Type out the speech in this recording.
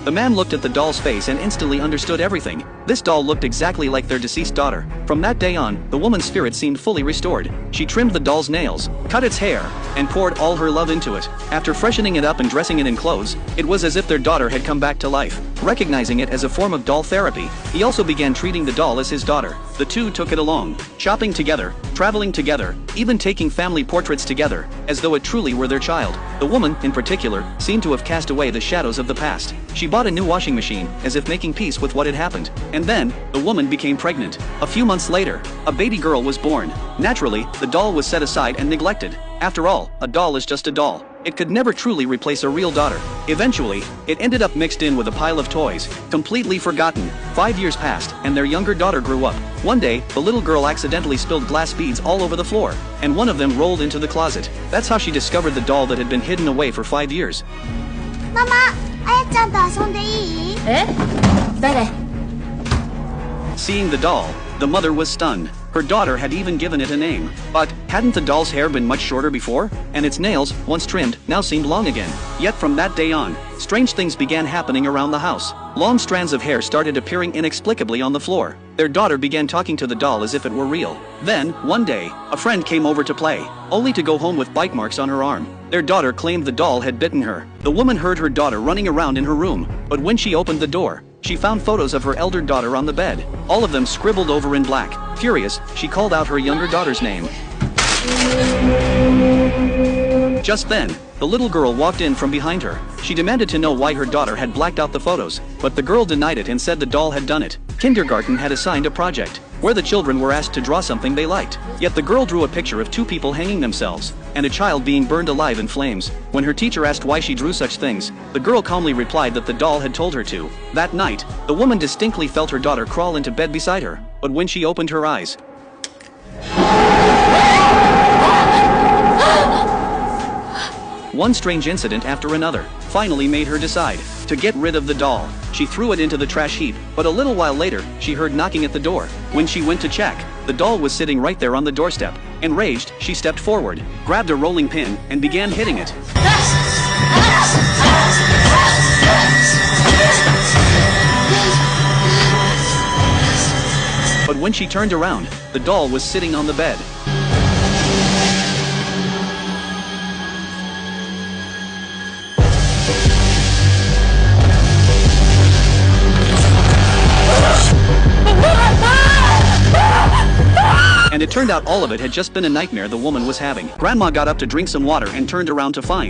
The man looked at the doll's face and instantly understood everything. This doll looked exactly like their deceased daughter. From that day on, the woman's spirit seemed fully restored. She trimmed the doll's nails, cut its hair, and poured all her love into it. After freshening it up and dressing it in clothes, it was as if their daughter had come back to life. Recognizing it as a form of doll therapy, he also began treating the doll as his daughter. The two took it along, shopping together, traveling together, even taking family portraits together, as though it truly were their child. The woman, in particular, seemed to have cast away the shadows of the past. She bought a new washing machine, as if making peace with what had happened. And then, the woman became pregnant. A few months later, a baby girl was born. Naturally, the doll was set aside and neglected. After all, a doll is just a doll. It could never truly replace a real daughter. Eventually, it ended up mixed in with a pile of toys, completely forgotten. 5 years passed, and their younger daughter grew up. One day, the little girl accidentally spilled glass beads all over the floor, and one of them rolled into the closet. That's how she discovered the doll that had been hidden away for 5 years. ママ、あやちゃんと遊んでいい？え？誰？ Seeing the doll, the mother was stunned. Her daughter had even given it a name. But, hadn't the doll's hair been much shorter before? And its nails, once trimmed, now seemed long again. Yet from that day on, strange things began happening around the house. Long strands of hair started appearing inexplicably on the floor. Their daughter began talking to the doll as if it were real. Then, one day, a friend came over to play, only to go home with bite marks on her arm. Their daughter claimed the doll had bitten her. The woman heard her daughter running around in her room, but when she opened the door, she found photos of her elder daughter on the bed, all of them scribbled over in black. Furious, she called out her younger daughter's name. Just then, the little girl walked in from behind her. She demanded to know why her daughter had blacked out the photos, but the girl denied it and said the doll had done it. Kindergarten had assigned a project, where the children were asked to draw something they liked. Yet the girl drew a picture of two people hanging themselves, and a child being burned alive in flames. When her teacher asked why she drew such things, the girl calmly replied that the doll had told her to. That night, the woman distinctly felt her daughter crawl into bed beside her, but when she opened her eyes, one strange incident after another finally made her decide to get rid of the doll. She threw it into the trash heap, but a little while later, she heard knocking at the door. When she went to check, the doll was sitting right there on the doorstep. Enraged, she stepped forward, grabbed a rolling pin, and began hitting it. But when she turned around, the doll was sitting on the bed. And it turned out all of it had just been a nightmare the woman was having. Grandma got up to drink some water and turned around to find